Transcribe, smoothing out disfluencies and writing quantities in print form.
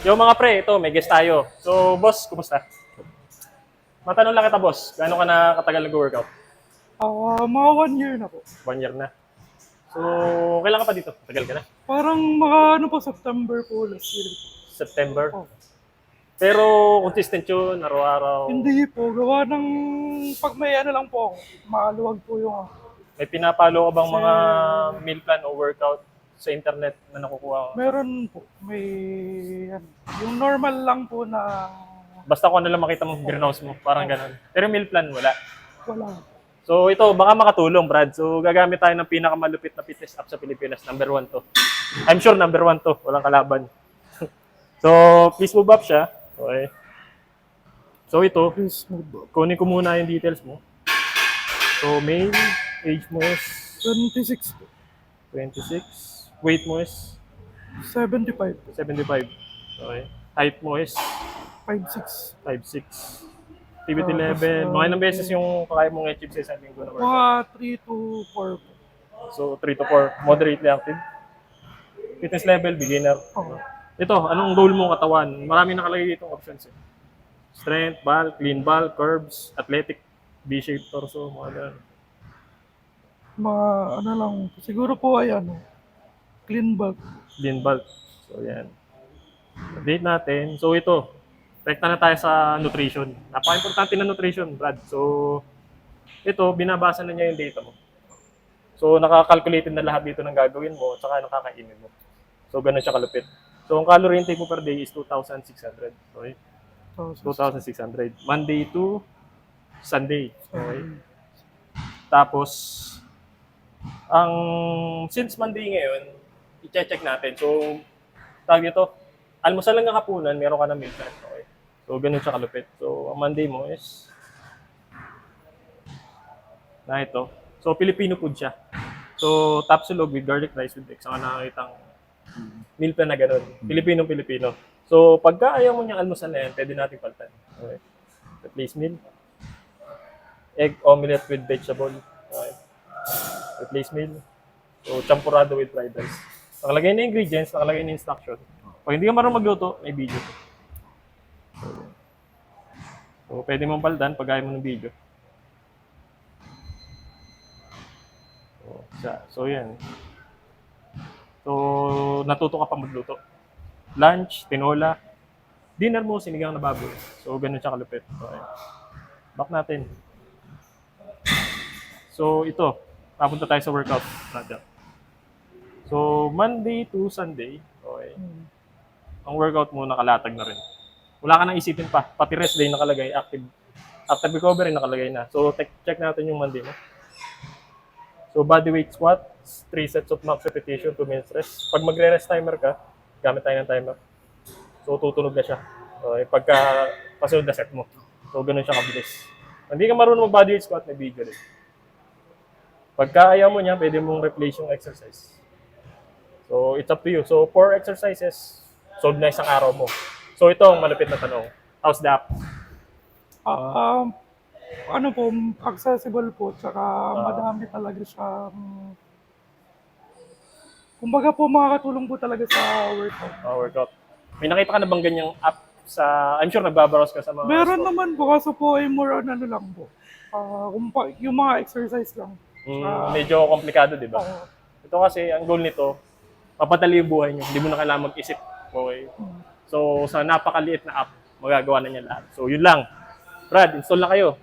Yung mga pre, ito, may guest tayo. So, boss, kumusta? Matanong lang kita, boss. Gaano ka na katagal nag-workout? Mga 1 year na po. 1 year na. So, kailan ka pa dito? Tagal ka na? Parang mga ano po, September po last year. September. Oh. Pero, consistent yun, araw-araw. Hindi po, gawa ng pag may ano lang po ako, maluwag po yung May pinapalo ka bang Kasi- mga meal plan o workout sa internet na nakukuha ka? meron po, may ano, yung normal lang po na Basta kung ano lang makita mo, greenhouse mo. Parang ganun. Pero meal plan, wala. wala. So, ito, baka makatulong, Brad. So, gagamit tayo ng pinakamalupit na fitness app sa Pilipinas. Number 1 to. I'm sure number 1 to. Walang kalaban. So, please move up siya. Okay. So, ito, Please move up. kunin ko muna yung details mo. So, male, age mo is 26 po. 26. Weight mo is 75 po. 75. Okay. Height mo is 5'6". 5'6". Activity level. Mga ilang beses yung kaya mong achieve sa isang linggo na workout? Mga 3 to 4 po. So, 3 to 4. Moderately active. Fitness level, beginner. Oh. Ito, anong goal mo katawan? Marami nakalagay ditong options. Strength, bulk, clean bulk, curves, athletic, V-shaped torso, mga ganun. Mga ano lang, siguro po ay ano, clean bulk. Clean bulk. So, yan. Update natin. So, ito. Rekta na tayo sa nutrition. Napaka-importante na nutrition, Brad. So, ito, binabasa na niya yung data mo. So, nakakalculated na lahat dito ng gagawin mo at saka nakakainin mo. So, ganun siya kalupit. So, ang calorie intake mo per day is 2,600. Okay? 2,600. Monday to Sunday. Okay? Tapos, since Monday ngayon, i-check natin. So, tawag ito, almusal lang ng hapunan, meron ka na meal plan. Okay? So, ganun siya kalupit. So, ang Monday mo is na ito. So, Filipino food siya. So, tapsulog with garlic rice with egg. Saka nakakitang meal plan na ganun. Filipino-Filipino. So, pagka ayaw mo niyang almusal na yan, pwede natin palitan. Okay. Replace meal. Egg omelette with vegetable. Okay. Replace meal. So, champurado with fried rice. Nakalagay na ingredients, nakalagay na instruction. Pag hindi ka marunong magluto, may video. So, pwede mong palitan pag ayaw mo ng video. So, yan. So, natuto ka pa magluto. Lunch, tinola. Dinner mo, sinigang na baboy. So, ganun siya kalupit. Okay. Back natin. So, ito. Papunta tayo sa workout. Brother. So, Monday to Sunday. Okay. Ang workout mo, nakalatag na rin. Wala ka nang isipin pa. Pati rest day nakalagay. Active recovery nakalagay na. So, check natin yung Monday mo. So, body weight squat, 3 sets of max repetition, 2 minutes rest. Pag magre-rest timer ka, gamit tayo ng timer. So, tutunog na siya. Okay, pagka pasunod na set mo. So, ganun siya kabilis. Hindi ka marunong mag-body weight squat, may video rin. Pagka ayaw mo niya, pwede mong replace yung exercise. So, it's up to you. So, 4 exercises, solve na isang araw mo. So, ito ang malapit na tanong. How's the app? Ano po, accessible po, tsaka madami talaga siya. Kumbaga po, makakatulong po talaga sa workout. Workout. May nakita ka na bang ganyang app sa, I'm sure nagbabrowse ka sa mga Meron store. naman po, kaso po ay more on ano lang po. Yung mga exercise lang. Medyo komplikado, di ba? Oo. Ito kasi, ang goal nito, mapadali yung buhay nyo. Hindi mo na kailangan mag-isip. Okay? So, sa napakaliit na app, magagawa na niya lahat. So, yun lang. Brad, install na kayo.